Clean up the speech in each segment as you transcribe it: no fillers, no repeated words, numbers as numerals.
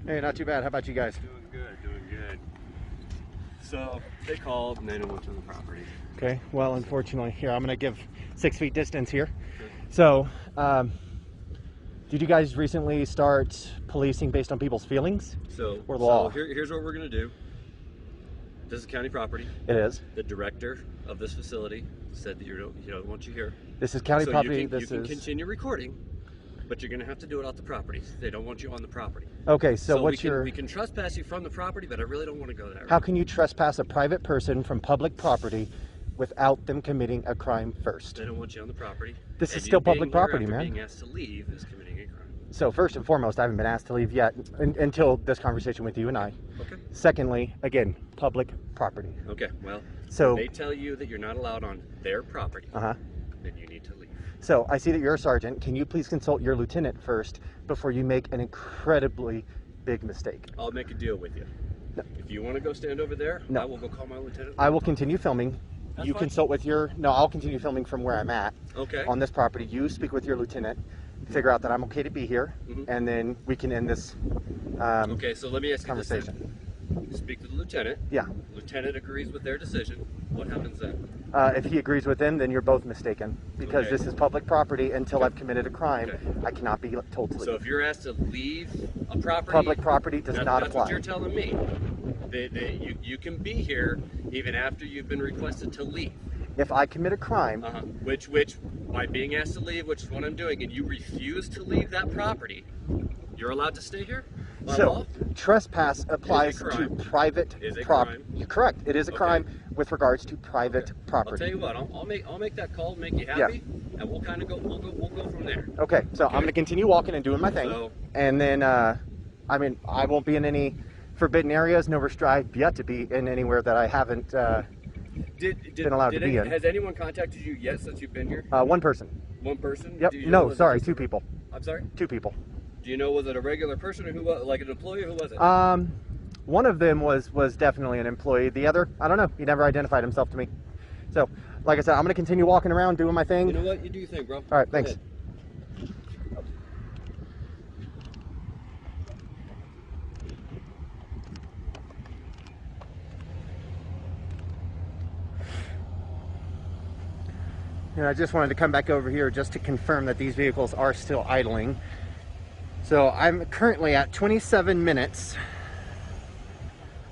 Hey, not too bad. How about you guys? Doing good. So they called and they don't want you on the property. Okay, well, unfortunately, here, I'm going to give 6 feet distance here. Sure. So, did you guys recently start policing based on people's feelings? Or the law? Here's what we're going to do. This is county property. It is. The director of this facility said that he don't want you here. This is county property. You can continue recording, but you're going to have to do it off the property. They don't want you on the property. Okay, so we can trespass you from the property, but I really don't want to go there. How can you trespass a private person from public property without them committing a crime first? They don't want you on the property. This is still public property, man. Being asked to leave is committing a crime. So first and foremost, I haven't been asked to leave yet until this conversation with you and I. Okay. Secondly, again, public property. Okay, well, so they tell you that you're not allowed on their property, then you need to leave. So I see that you're a sergeant. Can you please consult your lieutenant first before you make an incredibly big mistake? I'll make a deal with you. No. If you want to go stand over there, no. I will go call my lieutenant. I will continue filming. That's you fine. Consult with your... No, I'll continue filming from where I'm at. Okay. On this property. You speak with your lieutenant. Figure out that I'm okay to be here, and then we can end this okay, so let me ask you this conversation. You speak to the lieutenant. Yeah. Lieutenant agrees with their decision. What happens then? If he agrees with them, then you're both mistaken, because this is public property. Until I've committed a crime, I cannot be told to leave. So if you're asked to leave a property, public proproperty does not that's apply. What you're telling me. You can be here even after you've been requested to leave. If I commit a crime, which by being asked to leave, which is what I'm doing, and you refuse to leave that property, you're allowed to stay here? So trespass applies to private property. You're correct. It is a crime with regards to private property. I'll tell you what. I'll make that call, make you happy, and we'll kind of go. We'll go from there. Okay. So I'm going to continue walking and doing my thing, and then I mean, I won't be in any forbidden areas. Nor I've yet to be in anywhere that I haven't been allowed to be in. Has anyone contacted you yet since you've been here? One person. One person? Yep. No, sorry, 2 people. I'm sorry? 2 people. Do you know, was it a regular person or who was, like an employee, or who was it? One of them was definitely an employee. The other, I don't know. He never identified himself to me. So, like I said, I'm going to continue walking around doing my thing. You know what? You do your thing, bro. All right, thanks. And I just wanted to come back over here just to confirm that these vehicles are still idling. So I'm currently at 27 minutes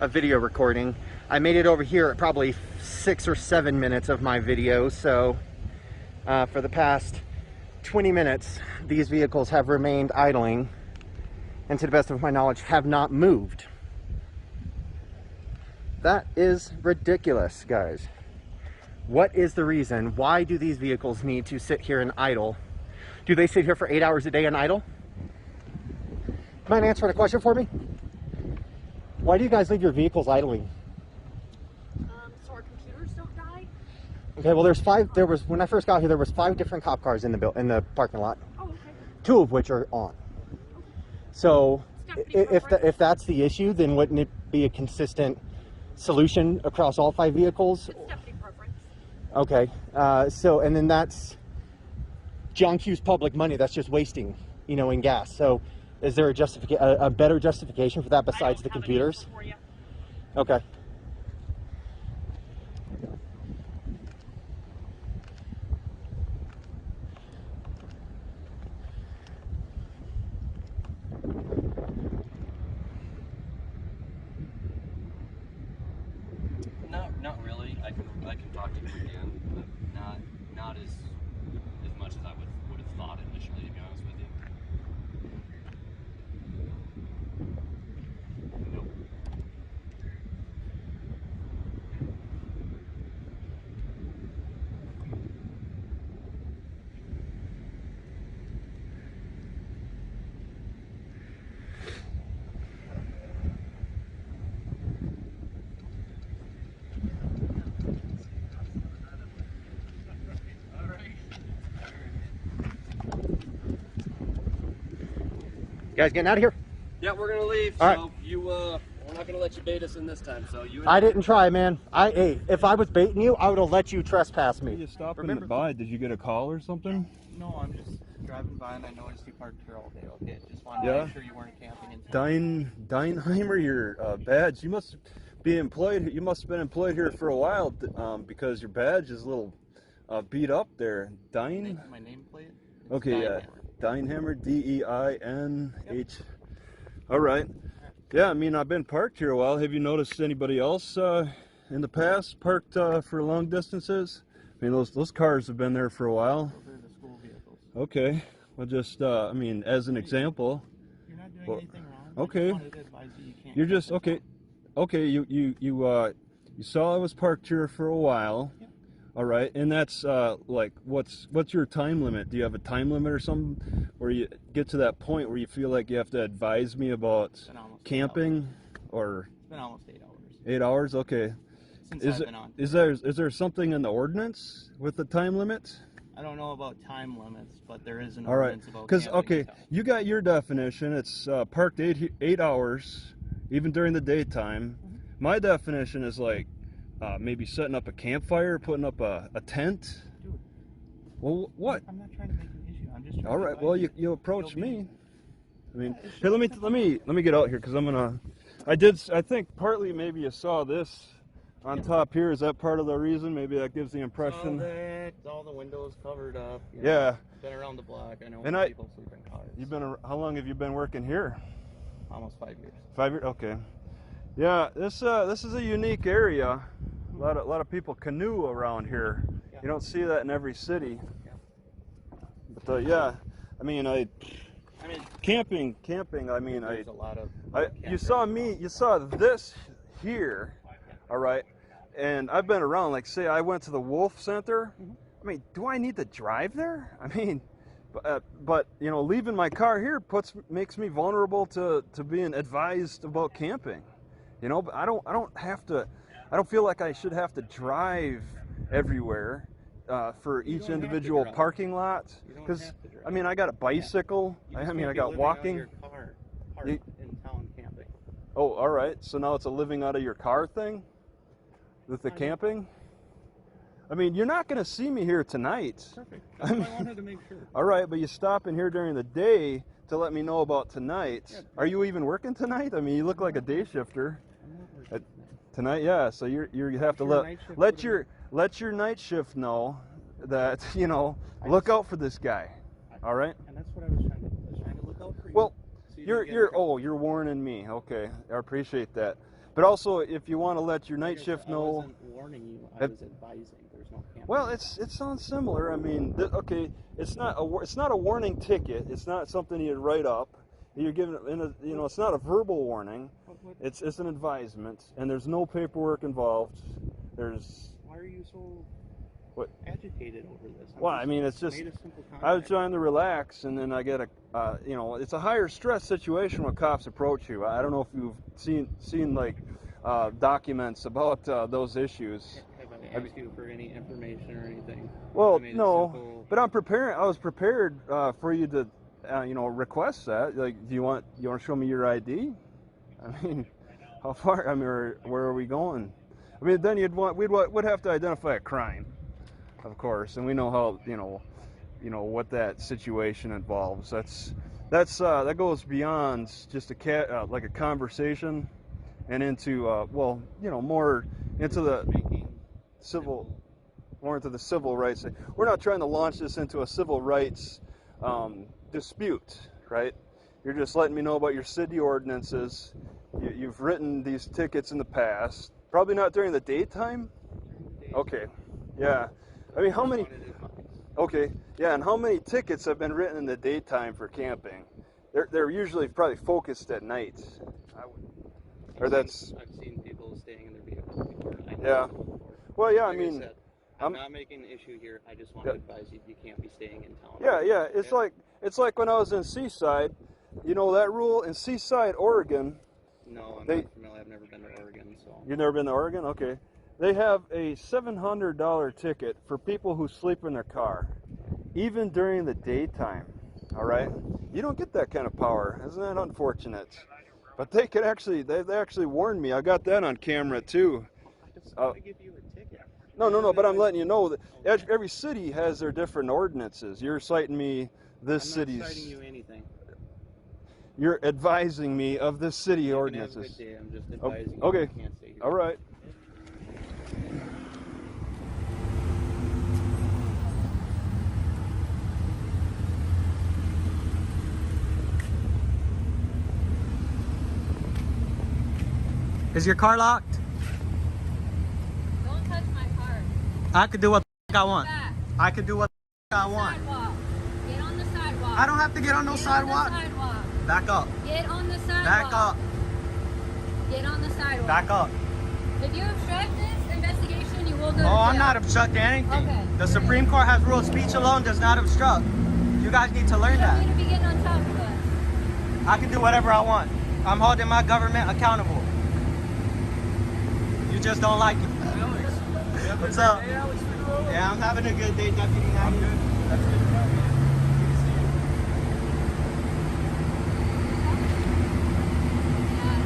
of video recording. I made it over here at probably 6 or 7 minutes of my video. So for the past 20 minutes, these vehicles have remained idling, and to the best of my knowledge, have not moved. That is ridiculous, guys. What is the reason? Why do these vehicles need to sit here and idle? Do they sit here for 8 hours a day and idle? Mind answering a question for me? Why do you guys leave your vehicles idling? So our computers don't die. Okay, well, when I first got here, there was 5 different cop cars in the parking lot. Oh, okay. 2 of which are on. Okay. So if that's the issue, then wouldn't it be a consistent solution across all 5 vehicles? It's definitely preference. Okay, and then that's John Q's public money that's just wasting, in gas. So is there a better justification for that besides the computers? For you. Okay. Not really. I can talk to you again, but not as much as I would have thought initially, to be honest with you. Nope. You guys getting out of here? Yeah, we're gonna leave. All so we're not gonna let you bait us in this time. So you. I didn't try, man. Hey, if I was baiting you, I would have let you trespass me. You stopped in the by. Did you get a call or something? No, I'm just driving by and I noticed you parked here all day. Okay, just wanted to make sure you weren't camping in Dineheimer, your badge. You must be employed. You must have been employed here for a while because your badge is a little beat up there. Dine. My nameplate. Okay, Dineheimer, D-E-I-N-H. All right. Yeah, I mean, I've been parked here a while. Have you noticed anybody else in the past parked for long distances? I mean, those cars have been there for a while. Those are the school vehicles. Okay. Well, just I mean, as an example. You're not doing anything wrong. Okay. I just wanted to advise you can't. You're just okay. Okay. You saw I was parked here for a while. Yeah. All right, and that's like what's your time limit? Do you have a time limit or something where you get to that point where you feel like you have to advise me about camping, or? It's been almost 8 hours. 8 hours, okay. Since I've been on. Is there something in the ordinance with the time limit? I don't know about time limits, but there is an All right, ordinance about because camping. you got your definition. It's parked 8 hours, even during the daytime. Mm-hmm. My definition is like. Maybe setting up a campfire, putting up a tent. Dude. Well, what? I'm not trying to make an issue. I'm just trying All right. to Well, you approach me. I mean, here, let me get out here because I'm gonna. I think partly maybe you saw this on top here. Is that part of the reason? Maybe that gives the impression. All the windows covered up. Yeah. Been around the block. I know people sleep in cars. How long have you been working here? Almost 5 years. 5 years. Okay. Yeah. This is a unique area. A lot of people canoe around here. Yeah. You don't see that in every city. Yeah. But yeah, I mean, camping. I mean, there's a lot of. You saw this here, all right, and I've been around. Like, say, I went to the Wolf Center. Mm-hmm. I mean, do I need to drive there? I mean, but you know, leaving my car here makes me vulnerable to being advised about camping. You know, but I don't have to. I don't feel like I should have to drive everywhere for each individual parking lot. Because, I mean, I got a bicycle. I mean, I got walking. Your car in town camping. Oh, all right. So now it's a living out of your car thing with the camping? I mean, you're not going to see me here tonight. Perfect. I wanted to make sure. All right, but you stop in here during the day to let me know about tonight. Yeah. Are you even working tonight? I mean, you look like a day shifter. I'm not working tonight, yeah. So you have to let your night shift know that, you know, look out for this guy. All right. And that's what I was trying to do. I was trying to look out for you. Well, you're warning me. Okay, I appreciate that. But also, if you want to let your night shift know. I wasn't warning you. I was advising. There's no camping. Well, it sounds similar. I mean, okay, it's not a warning ticket. It's not something you'd write up. You're given, it's not a verbal warning. It's an advisement, and there's no paperwork involved. Why are you so agitated over this? Well, I mean, it's just I was trying to relax, and then I get it's a higher stress situation when cops approach you. I don't know if you've seen like documents about those issues. Have I asked you for any information or anything? Well, no, but I was prepared for you to. Request that. Like, do you want to show me your ID? I mean, how far? I mean, where are we going? I mean, then we'd have to identify a crime, of course, and we know how what that situation involves. That goes beyond just like a conversation, and into more into the civil rights. We're not trying to launch this into a civil rights dispute, right? You're just letting me know about your city ordinances. You've written these tickets in the past. Probably not during the daytime? Okay. Yeah. I mean, how many? Okay. Yeah, and how many tickets have been written in the daytime for camping? They're usually probably focused at night. I've seen people staying in their vehicles before. Yeah. Well, yeah, I mean, I'm not making an issue here. I just want to advise you can't be staying in town. Yeah. It's like when I was in Seaside. You know that rule in Seaside, Oregon. No, I'm not familiar. I've never been to Oregon, so. You've never been to Oregon? Okay. They have a $700 ticket for people who sleep in their car, even during the daytime. All right. You don't get that kind of power. Isn't that unfortunate? But they actually warned me. I got that on camera too. I give you a ticket. No, but I'm letting you know that every city has their different ordinances. You're citing me this city's. I'm not citing you anything. You're advising me of this city You ordinances. can have a good day. I'm just advising you. Okay. You can't stay here. All right. Is your car locked? Don't touch my car. I could do what the I want. Back. I could do what the I want. Sidewalk. Get on the sidewalk. I don't have to get on no Get sidewalk. On the sidewalk. Back up. Get on the sidewalk. Back up. Get on the sidewalk. Back up. If you obstruct this investigation, you will go to Oh, I'm jail. not obstructing anything. Okay. The Supreme Court has ruled speech alone does not obstruct. You guys need to learn You don't that. need to be getting on top of us. I can do whatever I want. I'm holding my government accountable. You just don't like it. What's up? Hey, Alex Figueroa. Yeah, I'm having a good day, Deputy Knight. I'm good. That's good to know, man. Good to see you. That's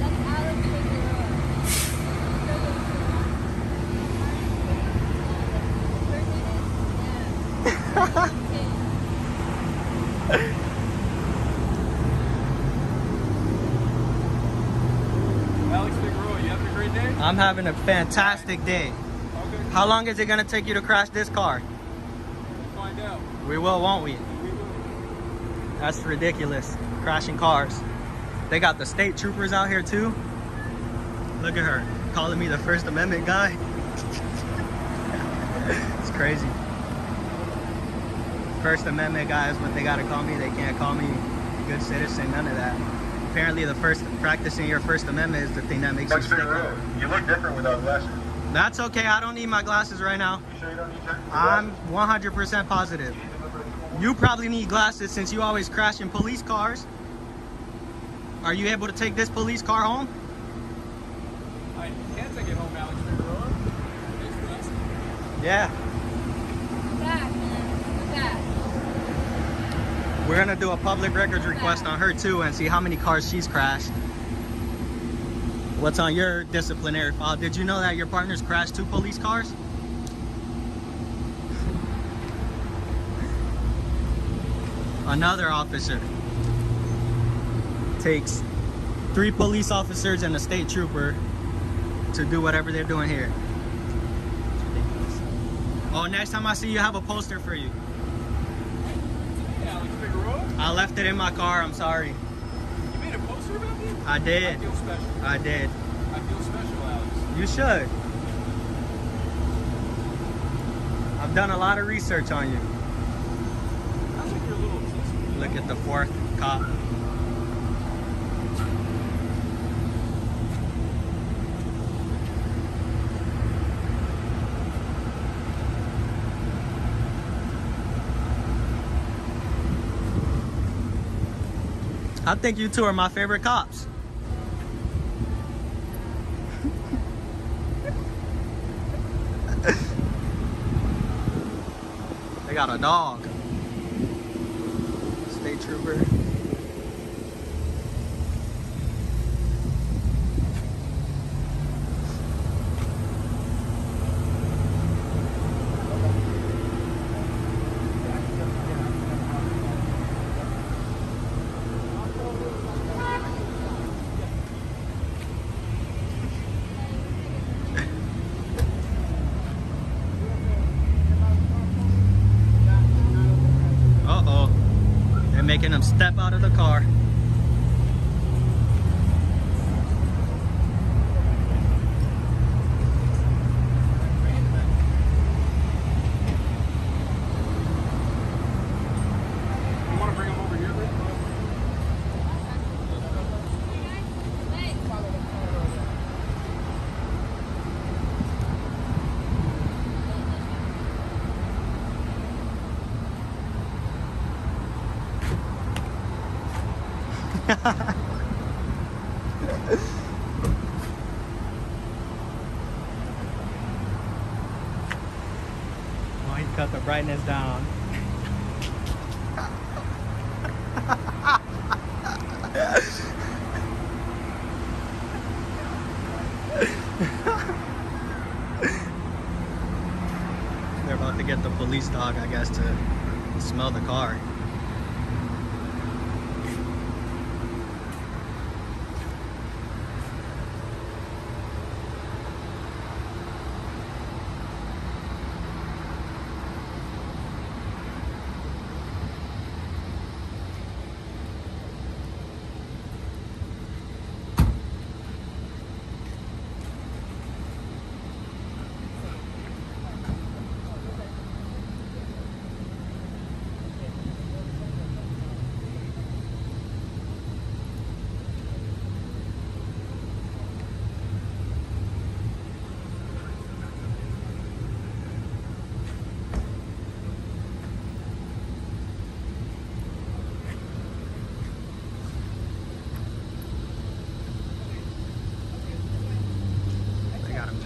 Alex Figueroa. Alex Figueroa, you having a great day? I'm having a fantastic day. Okay. How long is it gonna take you to crash this car? We'll find out. We will, won't we? We will. That's ridiculous. Crashing cars. They got the state troopers out here too. Look at her, calling me the First Amendment guy. It's crazy. First Amendment guy is what they gotta call me. They can't call me good citizen, none of that. Apparently the first practicing your First Amendment is the thing that makes you stick up. You look different without glasses. That's okay, I don't need my glasses right now. You sure you don't need your I'm 100% positive. You probably need glasses since you always crash in police cars. Are you able to take this police car home? I can't take it home, Alex Figueroa. Thanks for asking. Yeah. Back, man. Back. We're gonna do a public records request on her too and see how many cars she's crashed. What's on your disciplinary file? Did you know that your partner's crashed 2 police cars? Another officer takes 3 police officers and a state trooper to do whatever they're doing here. It's ridiculous. Oh, next time I see you, I have a poster for you. Hey, Alex Figueroa. I left it in my car, I'm sorry. You made a poster about me? I did. I feel special. I did. I feel special, Alex. You should. I've done a lot of research on you. Sounds like you're a little obsessed. Look at the 4th cop. I think you two are my favorite cops. They got a dog. State trooper. Uh-oh. They're making him step out of the car. You want to bring him over here, Rick? Oh, he cut the brightness down. They're about to get the police dog, I guess, to smell the car.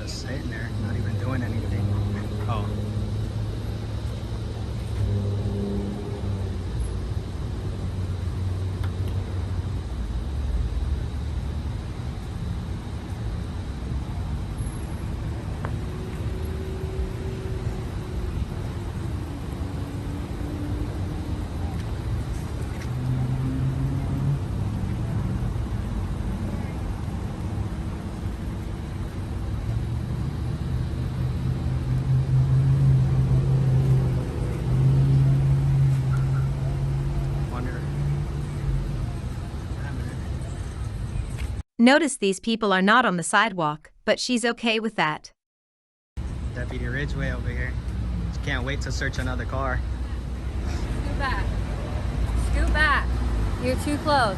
Sitting there, not even doing anything. Oh. Notice these people are not on the sidewalk, but she's okay with that. Deputy Ridgway over here. Just can't wait to search another car. Scoot back. Scoot back. You're too close.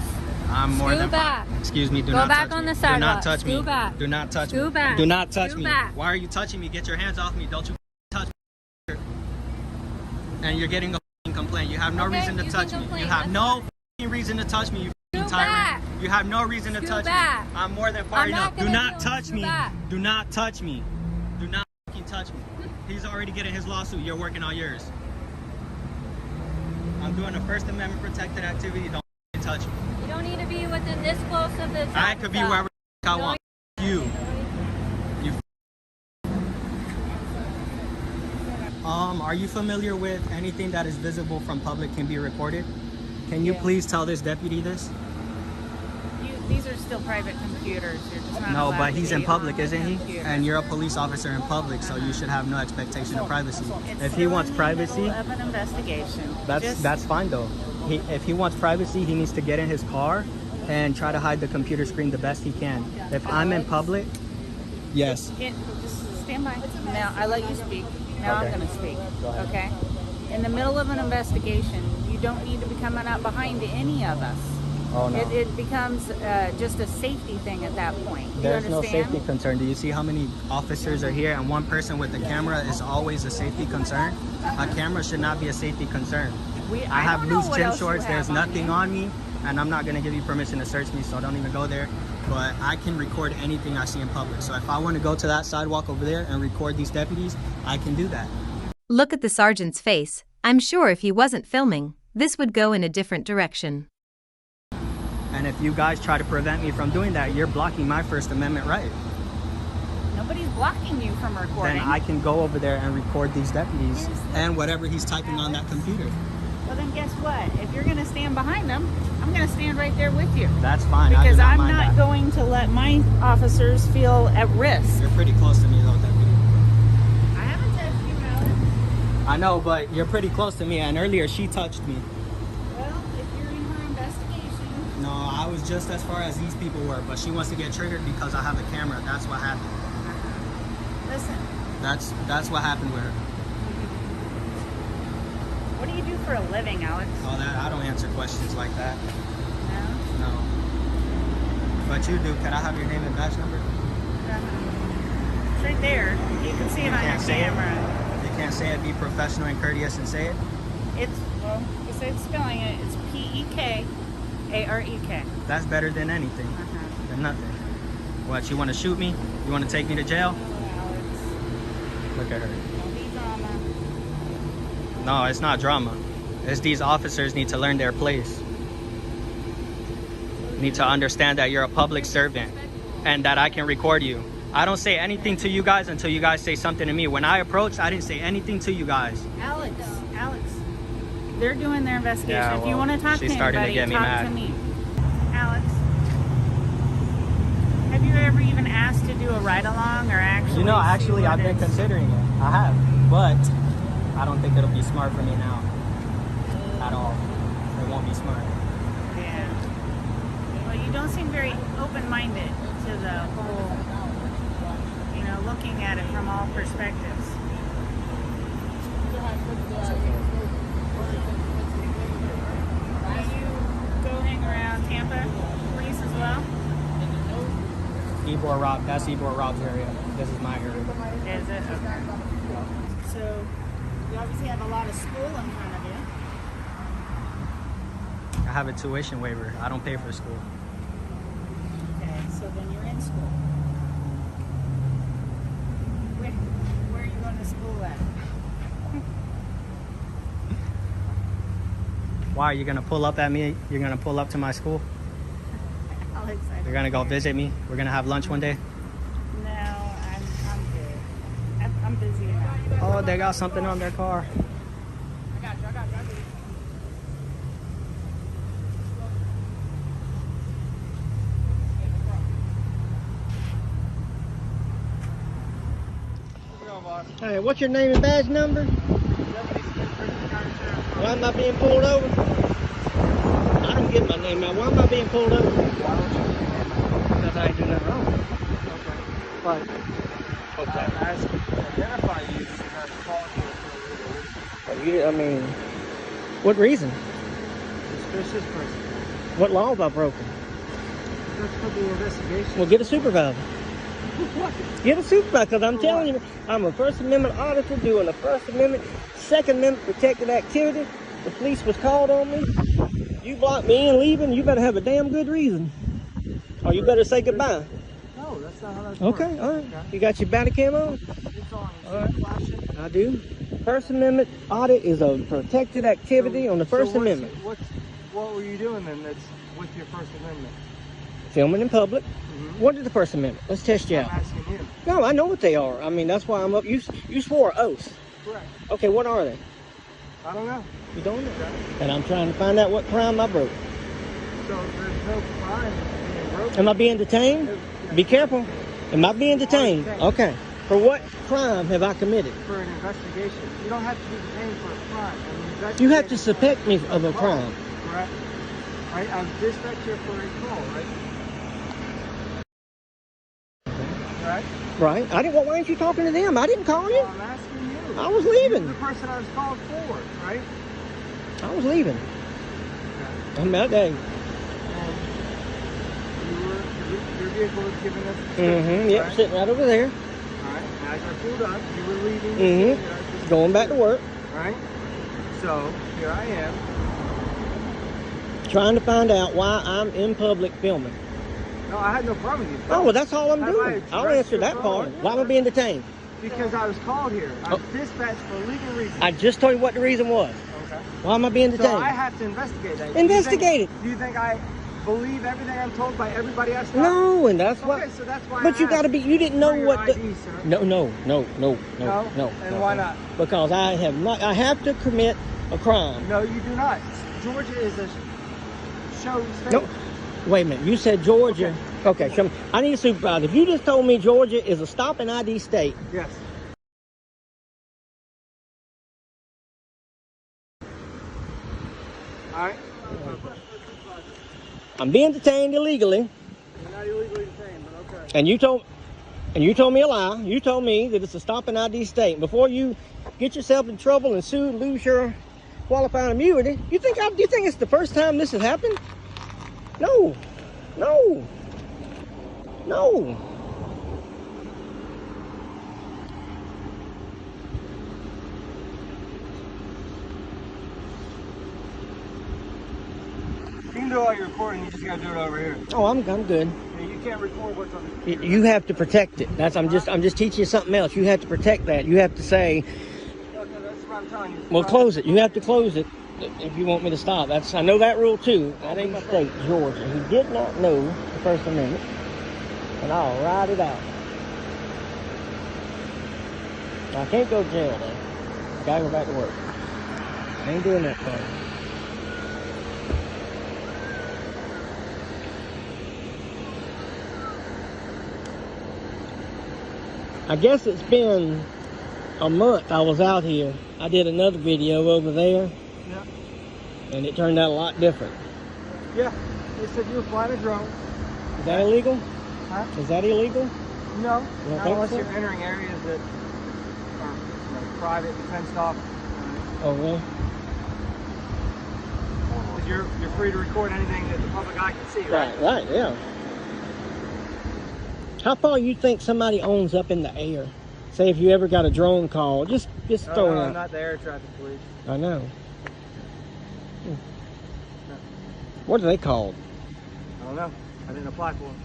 I'm more Scoot than back. Excuse me, do Go not back touch on me. the sidewalk. Do not touch me. Scoot back. Do not touch Scoot me. back. Do not touch Scoot me. back. Why are you touching me? Get your hands off me. Don't you touch me. And you're getting a complaint. You have no Okay, reason to you touch can me. complain. You have That's no reason to touch me, you Scoot tyrant. back. You have no reason to Scoot touch back. me. I'm more than far I'm enough. not Do gonna not do- touch scoot me. back. Do not touch me. Do not fucking touch me. He's already getting his lawsuit. You're working on yours. I'm doing a First Amendment protected activity. Don't touch me. You don't need to be within this close of the I could be stop. wherever I want. You. Are you familiar with anything that is visible from public can be recorded? Can you please tell this deputy this? These are still private computers. You're just not No, allowed but to he's be in public, on the isn't he? computer. And you're a police officer in public, so you should have no expectation of privacy. It's If he still wants in the privacy, middle of an investigation. that's fine though. If he wants privacy, he needs to get in his car and try to hide the computer screen the best he can. If I'm in public, yes. Just stand by. Now, I let you speak. Now Okay. I'm going to speak. Okay? In the middle of an investigation, you don't need to be coming up behind any of us. Oh no. It becomes just a safety thing at that point. Do There's you no understand? safety concern. Do you see how many officers are here and one person with a camera is always a safety concern? A camera should not be a safety concern. I have don't know loose what gym else you shorts. There's have on nothing you. on me, and I'm not going to give you permission to search me, so don't even go there. But I can record anything I see in public. So if I want to go to that sidewalk over there and record these deputies, I can do that. Look at the sergeant's face. I'm sure if he wasn't filming, this would go in a different direction. And if you guys try to prevent me from doing that, you're blocking my First Amendment right. Nobody's blocking you from recording. Then I can go over there and record these deputies and whatever he's typing on that computer. Well, then guess what? If you're going to stand behind them, I'm going to stand right there with you. That's fine. I do Because not I'm mind not that. going to let my officers feel at risk. You're pretty close to me though, deputy. I haven't touched you, Alex. I know, but you're pretty close to me, and earlier she touched me. Well, if you're in her investigation. No, I was just as far as these people were, but she wants to get triggered because I have a camera. That's what happened. Listen, That's what happened with her. what do you do for a living, Alex? Oh, that I don't answer questions like that. No? No. But you do. Can I have your name and badge number? It's right there. You can see it on your say it? camera. You can't say it. Be professional and courteous and say it. It's, well, besides spelling it, it's P-E-K-A-R-E-K. That's better than anything. Than nothing. What, you want to shoot me? You want to take me to jail? Alex, Look at her. don't be drama. No, it's not drama. It's these officers need to learn their place. Need to understand that you're a public servant and that I can record you. I don't say anything to you guys until you guys say something to me. When I approached, I didn't say anything to you guys. Alex, they're doing their investigation. Yeah, If you well, want to talk to she's starting to anybody, get me talk mad. to me. Alex, have you ever even asked to do a ride-along or actually? You know, see actually, what I've been it's- considering it. I have, but I don't think it'll be smart for me now. At all. It won't be smart. Yeah. Well, you don't seem very open-minded to the whole, you know, looking at it from all perspectives. Do you go hang around Tampa police as well? Ebor Rob, that's Ebor Rob's area. This is my area. Is it? Okay. So, you obviously have a lot of school in front of you. I have a tuition waiver. I don't pay for school. Okay, so then you're in school. Where are you going to school at? Why are you gonna pull up at me? You're gonna pull up to my school? Alex, You're gonna go visit me? We're gonna have lunch one day? No, I'm good. I'm busy now. Oh, they got something on their car. I got you. Hey, what's your name and badge number? Why am I being pulled over? I don't get my name out. Why am I being pulled over? Because I ain't do nothing wrong. Okay. But Okay. I'm asking to identify you because I've called you for a legal reason. I mean, what reason? Suspicious person. What law have I broken? That's for the investigation. Well, get a supervisor. What? Get a supervisor, because I'm For telling what? you, I'm a First Amendment auditor doing a First Amendment, Second Amendment protected activity. The police was called on me. You blocked me in leaving, you better have a damn good reason. Or you better say goodbye. No, that's not how that works. Okay, all right. You got your batty cam on? It's on. All right. Flashing. I do. First Amendment audit is a protected activity on the First Amendment. What were you doing then that's with your First Amendment? Filming in public. Mm-hmm. What is the First Amendment? Let's test you I'm out. asking you. No, I know what they are. I mean, that's why I'm up. You swore an oath. Correct. Okay, what are they? I don't know. You don't know. Okay. And I'm trying to find out what crime I broke. So there's no crime being broken. Am I being detained? Be careful. Am I being detained? Okay. For what crime have I committed? For an investigation. You don't have to be detained for a crime. You have to suspect me of a crime. Correct. Right? I'm dispatched here for a call, right? Right? Right. Why aren't you talking to them? I didn't call you. Well, I'm asking you. I was leaving. You're the person I was called for, right? I was leaving. Okay. I'm out there. And your vehicle was giving us a Mm-hmm. Yep, right? sitting right over there. All right. And as I pulled up, you were leaving. Mm-hmm. Going back to work. Right? So, here I am. Trying to find out why I'm in public filming. No, I had no problem with you. Oh, well, that's all I'm Have I doing. I'll addressed answer your that part. phone? Why am I being detained? Because I was called here. I was Oh. dispatched for legal reasons. I just told you what the reason was. Okay. Why am I being So detained? I have to investigate that. Investigate it. Do you think I believe everything I'm told by everybody I stop? No, and that's why. Okay, so that's why. But I you got to asked be. You didn't know for your what the. ID, sir. No. No? No. And why not? Because I have not. I have to commit a crime. No, you do not. Georgia is a show state. No. Wait a minute. You said Georgia. Okay. Show me. I need a supervisor. If you just told me Georgia is a stop and ID state. Yes. All right. I'm being detained illegally. You're not illegally detained, but okay. And you told me a lie. You told me that it's a stop and ID state. Before you get yourself in trouble and sue and lose your qualified immunity, you think it's the first time this has happened? No. You can do all your recording. You just gotta do it over here. Oh, I'm good. Yeah, you can't record what's on the computer. You have to protect it. I'm just teaching you something else. You have to protect that. You have to say, Okay, that's what I'm telling you. well, close it. You have to close it if you want me to stop. I know that rule too. That ain't my state, Georgia. He did not know the First Amendment, and I'll ride it out. I can't go to jail though. I gotta go back to work. I ain't doing that thing. I guess it's been a month I was out here. I did another video over there. Yeah. And it turned out a lot different. Yeah. They said you were flying a drone. Is that illegal? Huh? Is that illegal? No. You don't Not think unless so? you're entering areas that are private and fenced off. Oh, really? Because you're free to record anything that the public eye can see, right? Right, yeah. How far you think somebody owns up in the air? Say if you ever got a drone call, just throw it No, out. I'm not the air traffic police. I know. What are they called? I don't know. I didn't apply for them.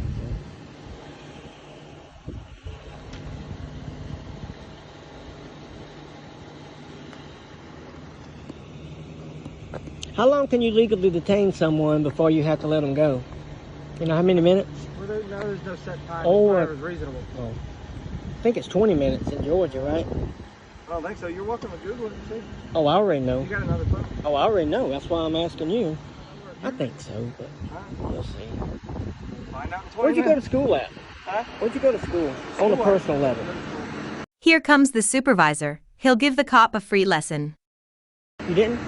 How long can you legally detain someone before you have to let them go? You know how many minutes? Well, there's no set time. Or- It was reasonable. Oh, I think it's 20 minutes in Georgia, right? I don't think so. You're welcome to Google it and see. Oh, I already know. You got another phone. Oh, I already know. That's why I'm asking you. I think so, but we'll see. Find out in 20 Where'd you go to minutes. school at? Huh? Where'd you go to school? On a personal level. Here comes the supervisor. He'll give the cop a free lesson. You didn't?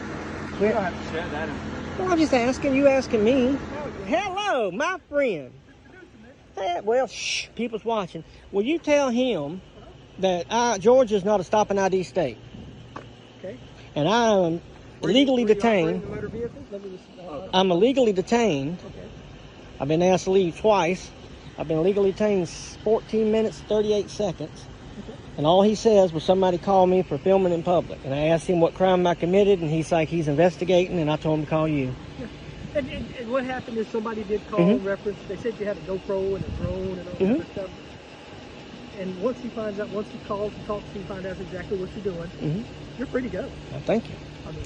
You don't have to share that information. Well, I'm just asking. You asking me. Hello, my friend. Well, shh, people's watching. Will you tell him that Georgia's not a stop and ID state? Okay. And I am illegally detained. Were you operating the motor vehicle? Let me just, I'm illegally detained. okay. I've been asked to leave twice. I've been illegally detained 14 minutes, 38 seconds. And all he says was somebody called me for filming in public. And I asked him what crime I committed, and he's like, he's investigating, and I told him to call you. And what happened is somebody did call and reference. They said you had a GoPro and a drone and all that other stuff. And once he finds out, once he calls and talks, he finds out exactly what you're doing. You're free to go. Well, thank you. I mean,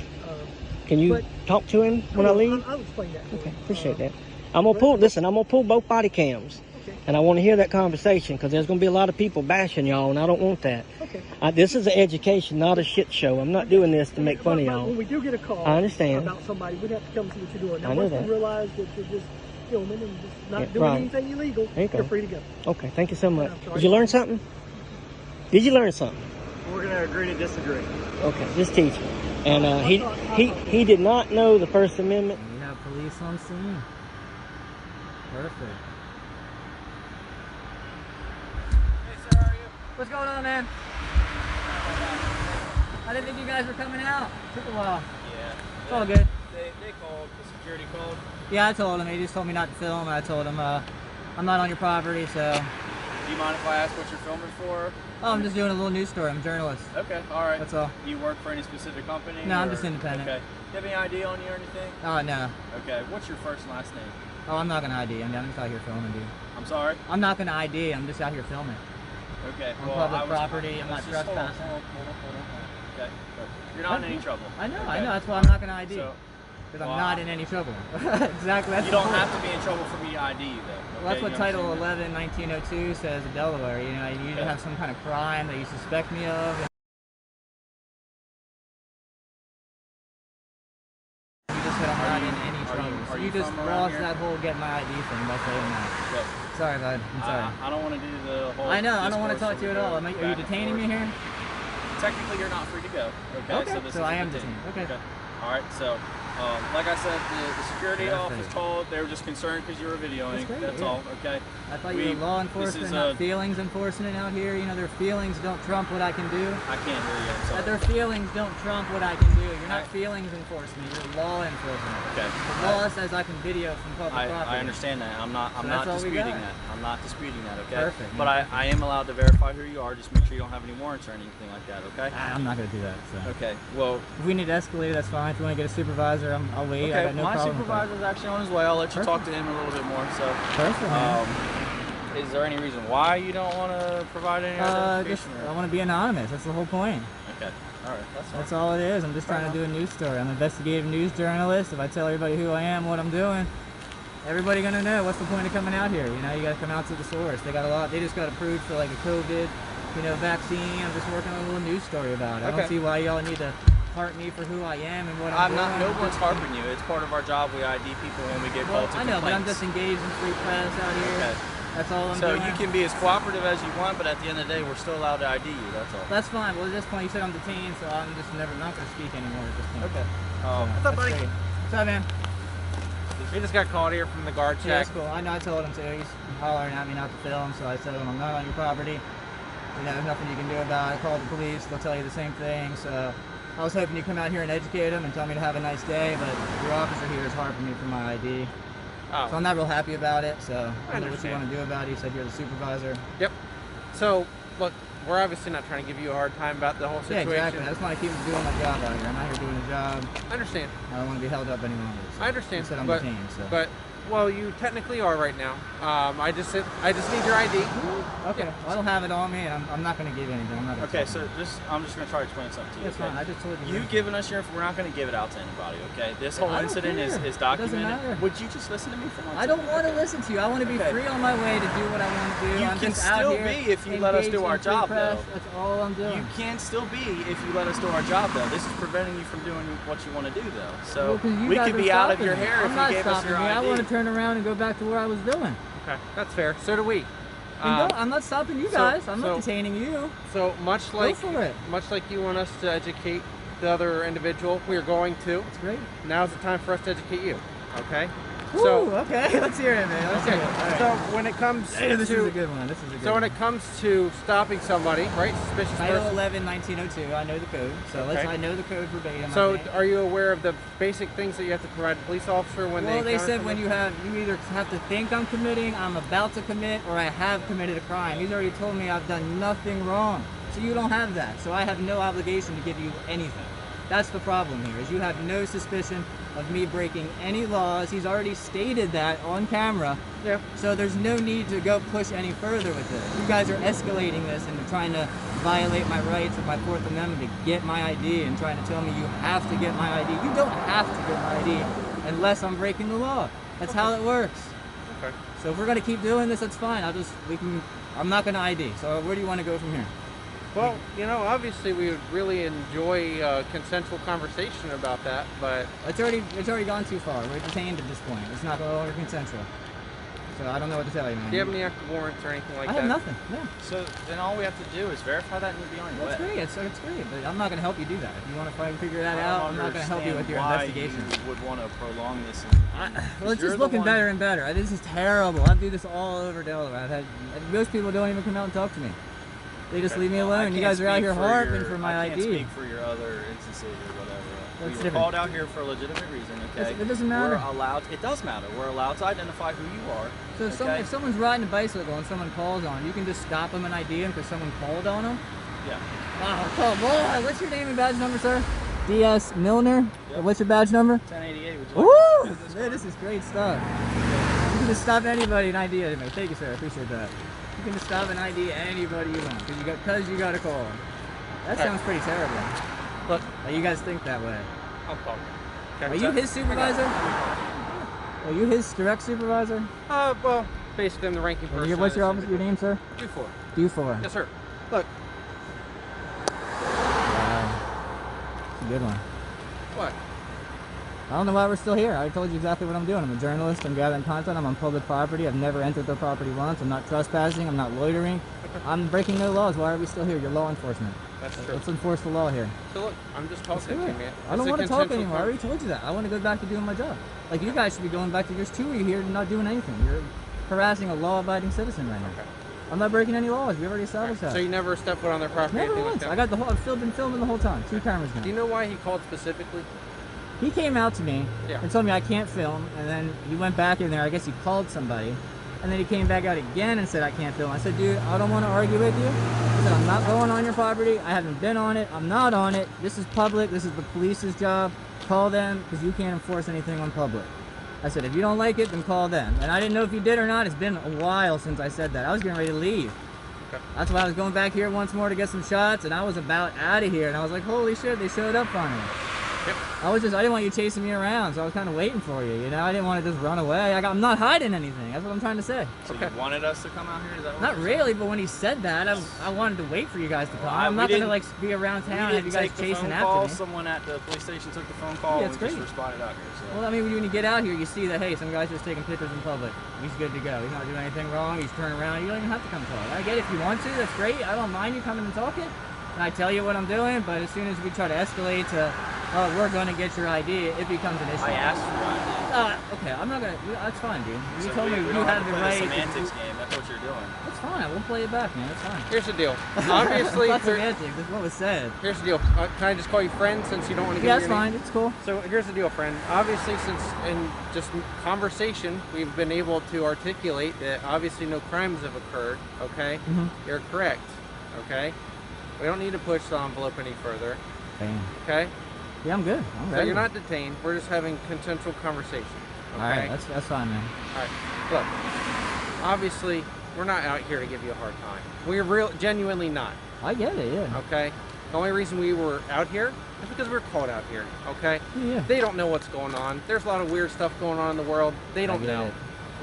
Can you talk to him when I leave? I'll explain that. Okay, appreciate that. I'm gonna pull. Listen, I'm gonna pull both body cams, and I want to hear that conversation because there's gonna be a lot of people bashing y'all, and I don't want that. Okay. This is an education, not a shit show. I'm not doing this to make fun of y'all. When we do get a call, I understand. about somebody, we'd have to come see what you're doing. Now, I know once that. we realize that you're just filming and just not Yeah, doing right. anything illegal, There you go. you're free to go. Okay, thank you so much. I'm sorry. Did you learn something? Did you learn something? We're gonna agree to disagree. Okay, just teach me. And he did not know the First Amendment. We have police on scene. Perfect. Hey, sir, how are you? What's going on, man? I didn't think you guys were coming out. Took a while. Yeah. It's all good. They called. The security called. Yeah, I told him. He just told me not to film. I told him I'm not on your property, so. Do you mind if I ask what you're filming for? Oh, I'm just doing a little news story. I'm a journalist. Okay, all right. That's all. You work for any specific company? No, I'm or- just independent. Okay. Do you have any ID on you or anything? Oh, no. Okay. What's your first and last name? Oh, I'm not gonna ID. I'm just out here filming, dude. I'm sorry? I'm not gonna ID. I'm just out here filming. Okay. On well, public I was- property. I'm not let's just hold on, trespassing. hold on. Okay. You're not in any trouble. I know. Okay. I know. That's why I'm not gonna ID. So, Because well, I'm not in any trouble. Exactly. That's you the don't point. have to be in trouble for me to ID you, though. Well, that's okay? what You Title understand 11, 1902 says in Delaware. You know, you need to have some kind of crime that you suspect me of. You just said I'm not in any trouble. So you just from around lost here? that whole get my ID thing by saying that. Look, Sorry, bud. I'm sorry. I don't want to do the whole. I know. I don't want to discourse talk to you at where we all. go Are you back and detaining me forth. here? Technically, you're not free to go. Okay. Okay, this so is I a am detain. detained. Okay. All right. So, like I said, the security Perfect. office called. They were just concerned because you were videoing. That's great, That's yeah. all. Okay. I thought you were law enforcement, not feelings enforcement out here. You know, their feelings don't trump what I can do. I can't hear you. I'm sorry. Their feelings don't trump what I can do. You're not feelings enforcement. You're law enforcement. Okay. The law says I can video from public property. I understand that. I'm not that's all we disputing got. that. I'm not disputing that. Okay. Perfect. But I am allowed to verify who you are. Just make sure you don't have any warrants or anything like that. Okay. I'm not gonna do that. So. Okay. Well. If we need to escalate, that's fine. If you want to get a supervisor, I'll wait. Okay. I got no My problem with that. supervisor's actually on his way. I'll let you Perfect. talk to him a little bit more. So. Perfect, man. Is there any reason why you don't want to provide any Just, identification? I want to be anonymous. That's the whole point. Okay. All right. That's fine. That's all it is. I'm just trying to do a news story. I'm an investigative news journalist. If I tell everybody who I am, what I'm doing, everybody gonna know. What's the point of coming out here? You know, you gotta come out to the source. They got a lot. They just got approved for like a COVID vaccine. I'm just working on a little news story about it. I don't see why y'all need to harp me for who I am and what I'm doing. not. No one's harping you. It's part of our job. We ID people when we get called to I know, complaints. but I'm just engaged in free press out here. Okay. That's all I'm doing. So you can be as cooperative as you want, but at the end of the day, we're still allowed to ID you. That's all. That's fine. Well, at this point, you said I'm detained, so I'm just not going to speak anymore at this point. Okay. What's up, buddy? What's up, man? We just got called here from the guard check. Yeah, that's cool. I know. I told him to. He's hollering at me not to film, so I told him I'm not on your property. There's nothing you can do about it. I called the police. They'll tell you the same thing. So I was hoping you'd come out here and educate them and tell me to have a nice day, but your officer here is harping me for my ID. Oh. So I'm not real happy about it. So I don't know what you understand. want to do about it. You said you're the supervisor. Yep. So, look, we're obviously not trying to give you a hard time about the whole situation. Yeah, exactly. I just want to keep doing my job out here. I'm out here doing a job. I understand. I don't want to be held up any longer. So I understand. You said I'm but, detained, so. but, well, you technically are right now. I just need your ID. Okay. Well, I don't have it on me. I'm not going to give you anything. I'm not gonna Okay, talk so to you. I'm just going to try to explain something to you. That's okay? fine. I just told you. You giving us your, we're not going to give it out to anybody, okay? This whole I don't incident care. is It doesn't documented. matter. Would you just listen to me for once? I don't want to listen to you. I want to be Okay. free on my way to do what I want to do. You I'm can just out still here be if you let us do engaged our in free job, press. though. That's all I'm doing. You can still be if you let us do our job, though. This is preventing you from doing what you want to do, though. So Well, 'cause you we guys could are be out of stopping your me. hair if I'm not you gave us stopping your me. ID. I want to turn around and go back to where I was doing. Okay, that's fair. So do we. I'm not stopping you guys. I'm not detaining you. So much like for it. much like you want us to educate the other individual, we are going to. That's great. Now's the time for us to educate you. Okay. Woo, okay, let's hear it, man. Let's hear it. All right. So when it comes Hey, this to is a good one. This is a good so when one. it comes to stopping somebody, right? Suspicious Title person. 11, 1902. I know the code. So Okay. I know the code verbatim. I So think. are you aware of the basic things that you have to provide a police officer when Well, they encounter said when someone? you either have to think I'm committing, I'm about to commit, or I have committed a crime. He's already told me I've done nothing wrong. So you don't have that. So I have no obligation to give you anything. That's the problem here, is you have no suspicion of me breaking any laws. He's already stated that on camera. Yeah. So there's no need to go push any further with this. You guys are escalating this and trying to violate my rights of my Fourth Amendment to get my ID and trying to tell me you have to get my ID. You don't have to get my ID unless I'm breaking the law. That's how it works. Okay. So if we're gonna keep doing this, that's fine. I'm not gonna ID. So where do you want to go from here? Well, you know, obviously we would really enjoy a consensual conversation about that, but It's already gone too far. We're detained at this point. It's not no longer consensual. So I don't know what to tell you, man. do you have any active warrants or anything like I that? have nothing. Yeah. So then all we have to do is verify that and you'll be on your That's way. great. It's great. But I'm not going to help you do that. If you want to try and figure that I out, don't I'm not going to help you with your understand investigation. why you would want to prolong this. Well, it's You're just the looking one- better and better. This is terrible. I do this all over Delaware. Most people don't even come out and talk to me. They just leave me Well, I alone. You can't guys are out speak here for harping your- for my I can't ID. speak for your other instances or whatever. That's We were different. called out here for a legitimate reason, okay? It doesn't matter. We're allowed. It does matter. We're allowed to identify who you are. So if someone's riding a bicycle and someone calls on them, you can just stop them and ID them because someone called on them? Yeah. Oh, come on. What's your name and badge number, sir? D.S. Milner? Yep. What's your badge number? 1088. Would you Woo! like to Man, this is great stuff. You can just stop anybody and ID anybody. Thank you, sir. I appreciate that. You can just stop and ID anybody you want because you got a call. That sounds pretty terrible. Look, you guys think that way. I'll call you. Are you his supervisor? Are you his direct supervisor? Well, basically I'm the ranking person. What's your office? Your name, sir? Dufour. Dufour. Yes, sir. Look. Wow. It's a good one. What? I don't know why we're still here. I told you exactly what I'm doing. I'm a journalist. I'm gathering content. I'm on public property. I've never entered their property once. I'm not trespassing. I'm not loitering. I'm breaking no laws. Why are we still here? You're law enforcement. That's true. Let's enforce the law here. So look, I'm just talking to you, man. I don't want to talk anymore. I already told you that. I want to go back to doing my job. Like you guys should be going back to yours too. You're here not doing anything. You're harassing a law-abiding citizen right now. Okay. I'm not breaking any laws. We already established that. So you never stepped foot on their property? Never anything once. like I got the whole. I've been filming the whole time. 2 cameras now. Do you know why he called specifically? He came out to me Yeah. and told me I can't film, and then he went back in there. I guess he called somebody, and then he came back out again and said I can't film. I said, dude, I don't want to argue with you. I said, I'm not going on your property. I haven't been on it. I'm not on it. This is public. This is the police's job. Call them because you can't enforce anything on public. I said, if you don't like it, then call them. And I didn't know if you did or not. It's been a while since I said that. I was getting ready to leave. Okay. That's why I was going back here once more to get some shots, and I was about out of here. And I was like, holy shit, they showed up on me. Yep. I didn't want you chasing me around, so I was kind of waiting for you, you know? I didn't want to just run away. I'm not hiding anything. That's what I'm trying to say. So you wanted us to come out here? Is that what Not you're really, saying? but when he said that, I wanted to wait for you guys to come. Well, I'm not we going to, didn't- like, be around town and We have you didn't guys take the chasing phone after call. me. Someone at the police station took the phone call Yeah, and it's we just great. responded out here. So. Well, I mean, when you get out here, you see that, hey, some guy's just taking pictures in public. He's good to go. He's not doing anything wrong. He's turning around. You don't even have to come talk. I get it if you want to. That's great. I don't mind you coming and talking. And I tell you what I'm doing, but as soon as we try to escalate to, oh, we're going to get your ID, it becomes an issue. I asked for your ID. Okay, I'm not going to. That's fine, dude. You So told me we you don't had have to the play right. the semantics game. That's what you're doing. That's fine. We'll play it back, man. That's fine. Here's the deal. Obviously, That's semantics. That's what was said. here's the deal. Can I just call you friend since you don't want to give Yeah, me that's your fine. name? It's cool. So here's the deal, friend. Obviously, since in just conversation, we've been able to articulate that obviously no crimes have occurred, okay? You're correct, okay? We don't need to push the envelope any further, Damn. okay? Yeah, I'm good. I'm So ready. you're not detained. We're just having consensual conversation, okay? All right, that's fine, man. All right. Look, obviously, we're not out here to give you a hard time. We're genuinely not. I get it, yeah. Okay? The only reason we were out here is because we were called out here, okay? Yeah. They don't know what's going on. There's a lot of weird stuff going on in the world. They don't know.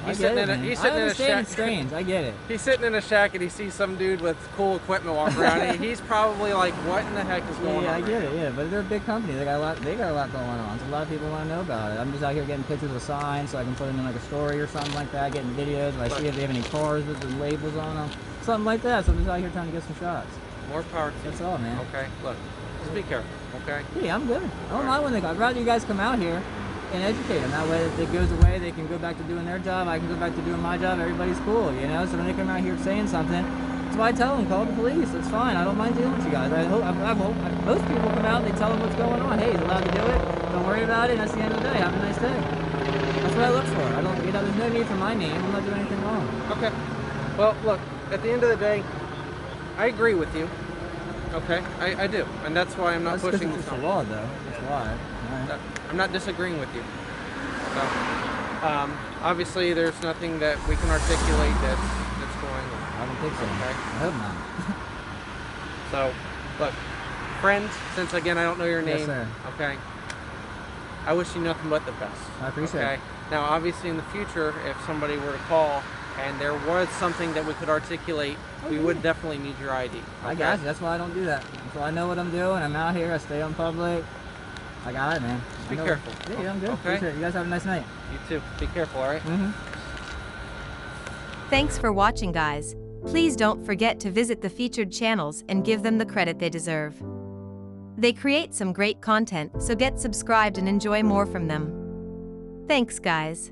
I get it, man. I understand it's strange. I get it. He's sitting in a shack and he sees some dude with cool equipment walking around. And he's probably like, "What in the heck is going on?" Yeah, I get it. Yeah, but they're a big company. They got a lot. They got a lot going on. So a lot of people want to know about it. I'm just out here getting pictures of signs so I can put them in like a story or something like that. Getting videos. If I see if they have any cars with the labels on them, something like that. So I'm just out here trying to get some shots. More power to you. That's all, man. Okay, look, just be careful. Okay. Yeah, I'm good. I don't mind when they go. I'd rather you guys come out here and educate them. That way, if it goes away, they can go back to doing their job. I can go back to doing my job. Everybody's cool, you know? So when they come out here saying something, that's why I tell them, call the police. That's fine. I don't mind dealing with you guys. I hope most people come out and they tell them what's going on. Hey, he's allowed to do it. Don't worry about it. And that's the end of the day. Have a nice day. That's what I look for. I don't, you know, there's no need for my name. I'm not doing anything wrong. Okay. Well, look, at the end of the day, I agree with you. Okay, I do, and that's why I'm not pushing this. It's the law, though. That's why. Right. I'm not disagreeing with you. So, obviously, there's nothing that we can articulate that's going on. I don't think so. Okay. I hope not. So, look, friends, since again I don't know your name, Yes, sir. okay, I wish you nothing but the best. I appreciate it. Now, obviously, in the future, if somebody were to call and there was something that we could articulate, we would definitely need your ID. Okay? I got you. That's why I don't do that. So I know what I'm doing. I'm out here. I stay on public. I got it, man. Be careful. Yeah, I'm good. Okay. Appreciate it. You guys have a nice night. You too. Be careful, all right? Thanks for watching, guys. Please don't forget to visit the featured channels and give them the credit they deserve. They create some great content, so get subscribed and enjoy more from them. Thanks, guys.